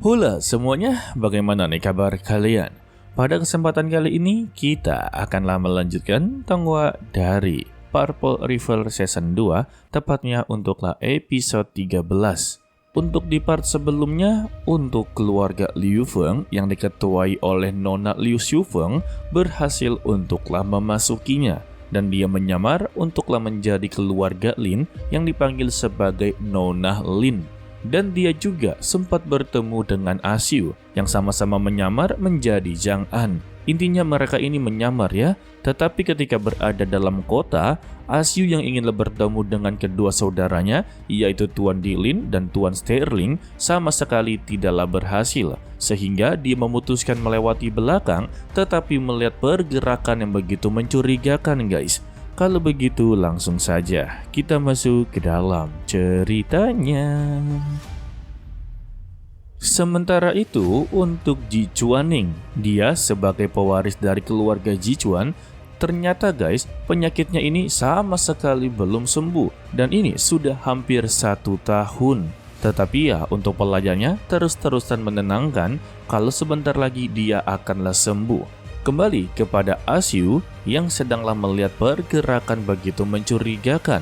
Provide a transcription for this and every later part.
Hula semuanya, bagaimana nih kabar kalian? Pada kesempatan kali ini, kita akanlah melanjutkan tongwa dari Purple River Season 2, tepatnya untuklah episode 13. Untuk di part sebelumnya, untuk keluarga Liu Feng yang diketuai oleh Nona Liu Shufeng berhasil untuklah memasukinya. Dan dia menyamar untuklah menjadi keluarga Lin yang dipanggil sebagai Nona Lin. Dan dia juga sempat bertemu dengan Asiu yang sama-sama menyamar menjadi Zhang An. Intinya mereka ini menyamar ya. Tetapi ketika berada dalam kota, Asiu yang ingin bertemu dengan kedua saudaranya, yaitu Tuan Dilin dan Tuan Sterling, sama sekali tidaklah berhasil. Sehingga dia memutuskan melewati belakang, tetapi melihat pergerakan yang begitu mencurigakan guys. Kalau begitu langsung saja kita masuk ke dalam ceritanya. Sementara itu untuk Ji Chuaning, dia sebagai pewaris dari keluarga Ji Chuan, ternyata guys penyakitnya ini sama sekali belum sembuh dan ini sudah hampir 1 tahun. Tetapi ya untuk pelajarnya terus-terusan menenangkan kalau sebentar lagi dia akanlah sembuh. Kembali kepada Asiu yang sedanglah melihat pergerakan begitu mencurigakan.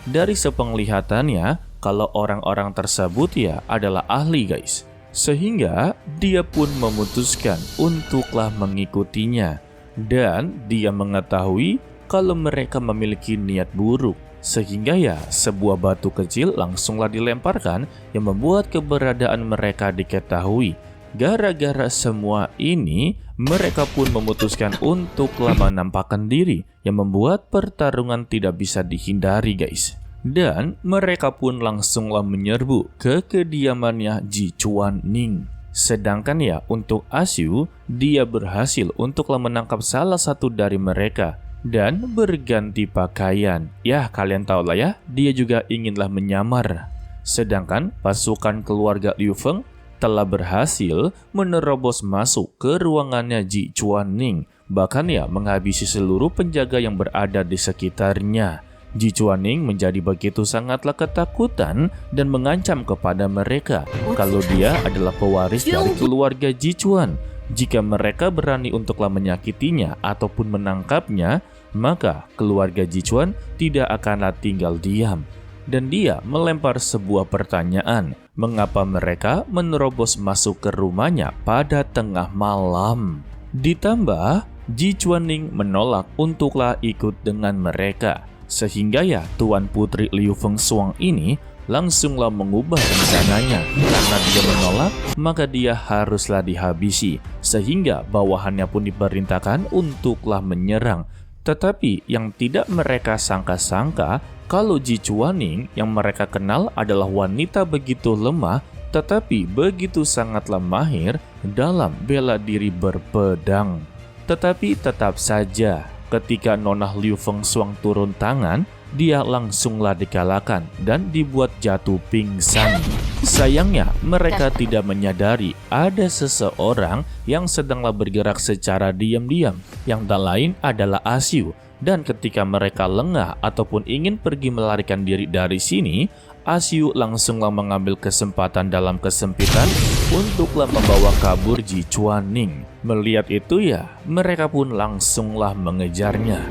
Dari sepenglihatannya, kalau orang-orang tersebut ya adalah ahli guys. Sehingga dia pun memutuskan untuklah mengikutinya. Dan dia mengetahui kalau mereka memiliki niat buruk. Sehingga ya sebuah batu kecil langsunglah dilemparkan yang membuat keberadaan mereka diketahui. Gara-gara semua ini, mereka pun memutuskan untuklah menampakkan diri yang membuat pertarungan tidak bisa dihindari guys. Dan mereka pun langsunglah menyerbu ke kediamannya Ji Chuaning. Sedangkan ya untuk Asiu, dia berhasil untuklah menangkap salah satu dari mereka dan berganti pakaian. Ya kalian tahu lah ya, dia juga inginlah menyamar. Sedangkan pasukan keluarga Liu Feng telah berhasil menerobos masuk ke ruangannya Ji Chuaning, bahkan ya menghabisi seluruh penjaga yang berada di sekitarnya. Ji Chuaning menjadi begitu sangatlah ketakutan dan mengancam kepada mereka kalau dia adalah pewaris dari keluarga Ji Chuan. Jika mereka berani untuklah menyakitinya ataupun menangkapnya, maka keluarga Ji Chuan tidak akanlah tinggal diam. Dan dia melempar sebuah pertanyaan, mengapa mereka menerobos masuk ke rumahnya pada tengah malam. Ditambah, Ji Chuaning menolak untuklah ikut dengan mereka. Sehingga ya Tuan Putri Liu Feng Shuang ini langsunglah mengubah rencananya. Karena dia menolak, maka dia haruslah dihabisi. Sehingga bawahannya pun diperintahkan untuklah menyerang. Tetapi yang tidak mereka sangka-sangka, kalau Ji Chuaning yang mereka kenal adalah wanita begitu lemah, tetapi begitu sangatlah mahir dalam bela diri berpedang. Tetapi tetap saja, ketika Nona Liu Feng Shuang turun tangan, dia langsunglah dikalahkan dan dibuat jatuh pingsan. Sayangnya, mereka tidak menyadari ada seseorang yang sedanglah bergerak secara diam-diam, yang tak lain adalah Asiu. Dan ketika mereka lengah ataupun ingin pergi melarikan diri dari sini, Asiu langsunglah mengambil kesempatan dalam kesempitan untuklah membawa kabur Ji Chuaning. Melihat itu ya, mereka pun langsunglah mengejarnya.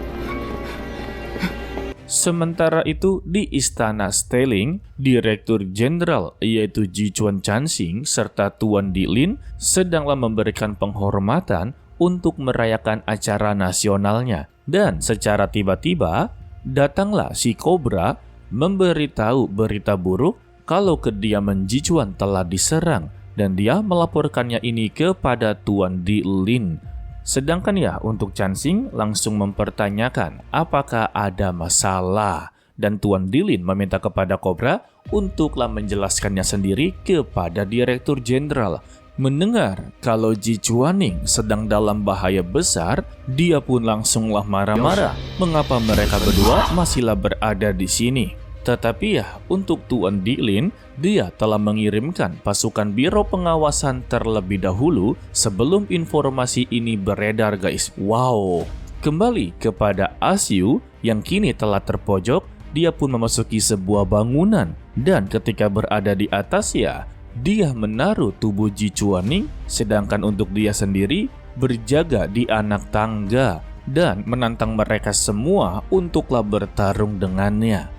Sementara itu di Istana Sterling, Direktur Jenderal yaitu Ji Chuan Chansing serta Tuan Dilin sedanglah memberikan penghormatan untuk merayakan acara nasionalnya. Dan secara tiba-tiba, datanglah si Kobra memberitahu berita buruk kalau kediaman Ji Chuan telah diserang dan dia melaporkannya ini kepada Tuan Dilin. Sedangkan ya untuk Chansing langsung mempertanyakan apakah ada masalah dan Tuan Dilin meminta kepada Kobra untuklah menjelaskannya sendiri kepada Direktur Jenderal. Mendengar kalau Ji Chuaning sedang dalam bahaya besar, dia pun langsunglah marah-marah mengapa mereka berdua masihlah berada di sini. Tetapi ya untuk Tuan Dilin, dia telah mengirimkan pasukan Biro Pengawasan terlebih dahulu sebelum informasi ini beredar guys. Wow. Kembali kepada Asiu yang kini telah terpojok, dia pun memasuki sebuah bangunan dan ketika berada di atasnya, dia menaruh tubuh Ji Chuaning, sedangkan untuk dia sendiri berjaga di anak tangga dan menantang mereka semua untuklah bertarung dengannya.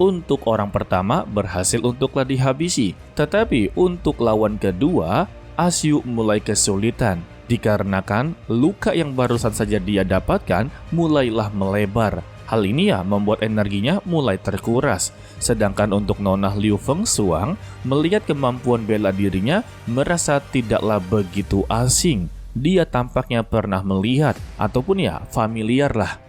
Untuk orang pertama berhasil untuklah dihabisi, tetapi untuk lawan kedua, Asyu mulai kesulitan dikarenakan luka yang barusan saja dia dapatkan mulailah melebar. Hal ini membuat energinya mulai terkuras. Sedangkan untuk Nona Liu Fengshuang melihat kemampuan bela dirinya merasa tidaklah begitu asing. Dia tampaknya pernah melihat ataupun familiar lah.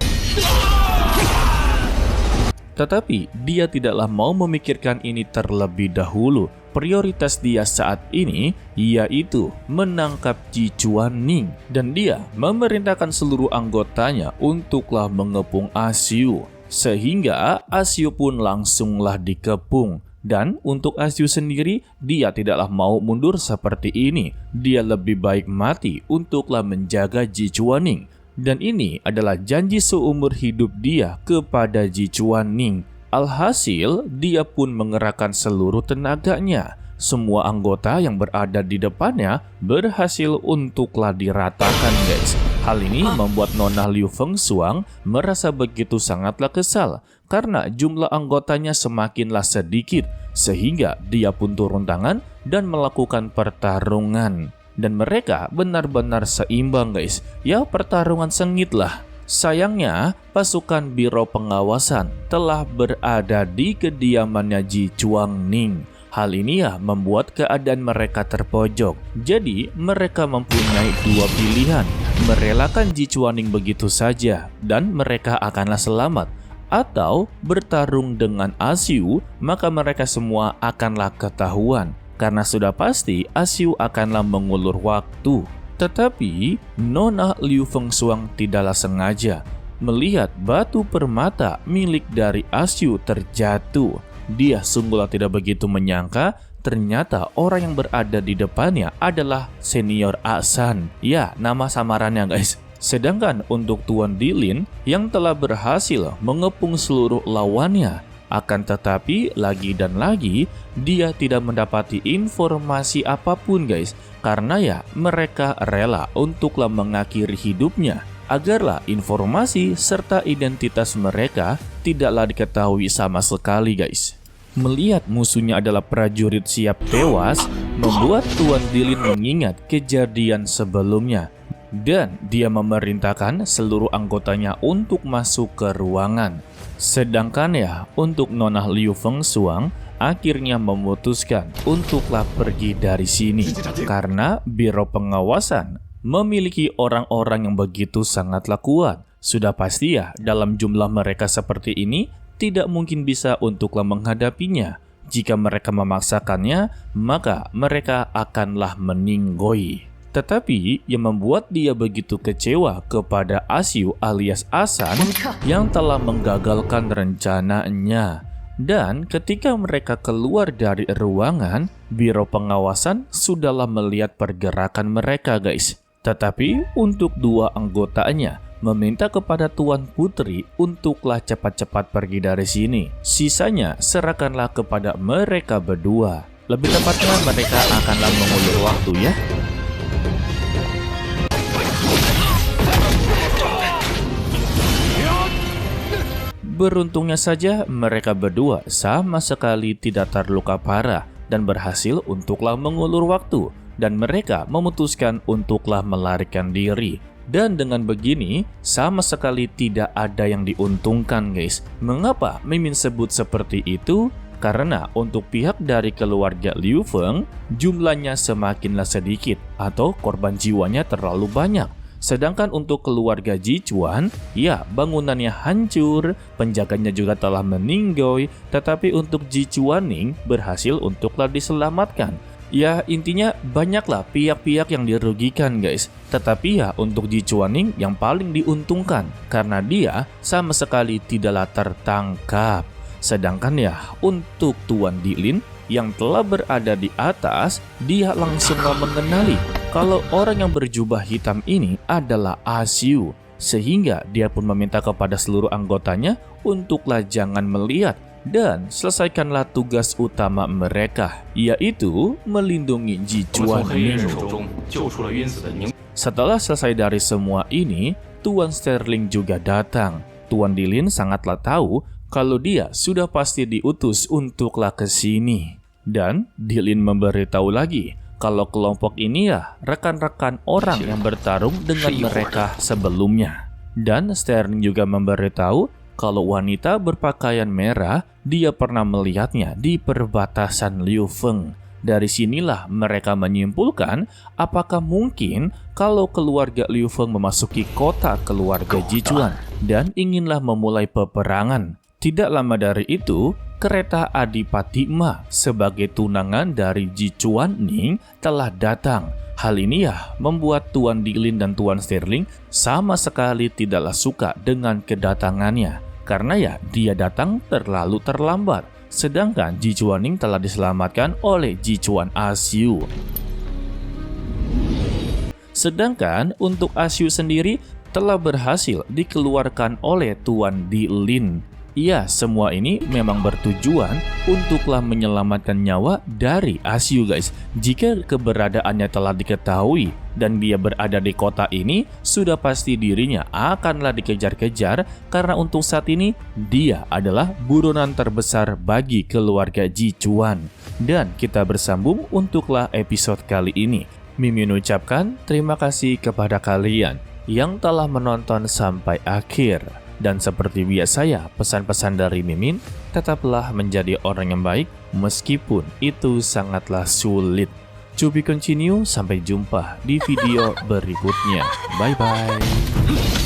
Tetapi dia tidaklah mau memikirkan ini terlebih dahulu. Prioritas dia saat ini yaitu menangkap Ji Chuaning dan dia memerintahkan seluruh anggotanya untuklah mengepung Asyu. Sehingga Asyu pun langsunglah dikepung. Dan untuk Asyu sendiri, dia tidaklah mau mundur seperti ini. Dia lebih baik mati untuklah menjaga Ji Chuaning. Dan ini adalah janji seumur hidup dia kepada Ji Chuaning. Alhasil, dia pun mengerahkan seluruh tenaganya. Semua anggota yang berada di depannya berhasil untuklah diratakan, guys. Hal ini membuat Nona Liu Fengshuang merasa begitu sangatlah kesal karena jumlah anggotanya semakinlah sedikit, sehingga dia pun turun tangan dan melakukan pertarungan. Dan mereka benar-benar seimbang, guys. Ya, pertarungan sengit lah. Sayangnya, pasukan Biro Pengawasan telah berada di kediamannya Ji Chuaning. Hal ini membuat keadaan mereka terpojok. Jadi, mereka mempunyai dua pilihan. Merelakan Ji Chuaning begitu saja, dan mereka akanlah selamat. Atau bertarung dengan Asyu, maka mereka semua akanlah ketahuan. Karena sudah pasti Asyu akanlah mengulur waktu. Tetapi Nona Liu Fengshuang tidaklah sengaja melihat batu permata milik dari Asyu terjatuh. Dia sungguhlah tidak begitu menyangka ternyata orang yang berada di depannya adalah Senior Asan. Ya, nama samarannya, guys. Sedangkan untuk Tuan Dilin yang telah berhasil mengepung seluruh lawannya, akan tetapi lagi dan lagi dia tidak mendapati informasi apapun, guys. Karena mereka rela untuklah mengakhiri hidupnya agarlah informasi serta identitas mereka tidaklah diketahui sama sekali, guys. Melihat musuhnya adalah prajurit siap tewas, membuat Tuan Dilin mengingat kejadian sebelumnya. Dan dia memerintahkan seluruh anggotanya untuk masuk ke ruangan. Sedangkan untuk Nona Liu Fengshuang akhirnya memutuskan untuklah pergi dari sini. Karena Biro Pengawasan memiliki orang-orang yang begitu sangatlah kuat. Sudah pasti dalam jumlah mereka seperti ini tidak mungkin bisa untuklah menghadapinya. Jika mereka memaksakannya, maka mereka akanlah meninggoy. Tetapi yang membuat dia begitu kecewa kepada Asyu alias Asan yang telah menggagalkan rencananya. Dan ketika mereka keluar dari ruangan, Biro Pengawasan sudahlah melihat pergerakan mereka, guys. Tetapi untuk dua anggotanya meminta kepada Tuan Putri untuklah cepat-cepat pergi dari sini. Sisanya serahkanlah kepada mereka berdua. Lebih tepatnya mereka akanlah mengulur waktu ya. Beruntungnya saja mereka berdua sama sekali tidak terluka parah dan berhasil untuklah mengulur waktu dan mereka memutuskan untuklah melarikan diri. Dan dengan begini sama sekali tidak ada yang diuntungkan, guys. Mengapa Mimin sebut seperti itu? Karena untuk pihak dari keluarga Liu Feng jumlahnya semakinlah sedikit atau korban jiwanya terlalu banyak. Sedangkan untuk keluarga Ji Chuan, bangunannya hancur, penjaganya juga telah meninggoy, tetapi untuk Ji Chuaning berhasil untuklah diselamatkan. Ya, intinya banyaklah pihak-pihak yang dirugikan, guys. Tetapi untuk Ji Chuaning yang paling diuntungkan, karena dia sama sekali tidaklah tertangkap. Sedangkan untuk Tuan Dilin yang telah berada di atas, dia langsung mengenali kalau orang yang berjubah hitam ini adalah Asyu. sehingga dia pun meminta kepada seluruh anggotanya untuklah jangan melihat dan selesaikanlah tugas utama mereka, yaitu melindungi Ji Chuanning. Setelah selesai dari semua ini, Tuan Sterling juga datang. Tuan Dilin sangatlah tahu kalau dia sudah pasti diutus untuklah ke sini. Dan Dilin memberitahu lagi kalau kelompok ini ya rekan-rekan orang yang bertarung dengan mereka sebelumnya. Dan Sterling juga memberitahu kalau wanita berpakaian merah dia pernah melihatnya di perbatasan Liu Feng. Dari sinilah mereka menyimpulkan apakah mungkin kalau keluarga Liu Feng memasuki kota keluarga Ji Chuan dan inginlah memulai peperangan. Tidak lama dari itu, kereta Adipati Ma sebagai tunangan dari Ji Chuanning telah datang. Hal ini ya membuat Tuan Dilin dan Tuan Sterling sama sekali tidaklah suka dengan kedatangannya. Karena ya dia datang terlalu terlambat. Sedangkan Ji Chuanning telah diselamatkan oleh Ji Chuan Asyu. Sedangkan untuk Asyu sendiri telah berhasil dikeluarkan oleh Tuan Dilin. Ya, semua ini memang bertujuan untuklah menyelamatkan nyawa dari Asyu guys. Jika keberadaannya telah diketahui dan dia berada di kota ini, sudah pasti dirinya akanlah dikejar-kejar karena untuk saat ini dia adalah buronan terbesar bagi keluarga Ji Chuan. Dan kita bersambung untuklah episode kali ini. Mimin ucapkan terima kasih kepada kalian yang telah menonton sampai akhir. Dan seperti biasa ya, pesan-pesan dari Mimin, tetaplah menjadi orang yang baik meskipun itu sangatlah sulit. To be continue, sampai jumpa di video berikutnya. Bye-bye.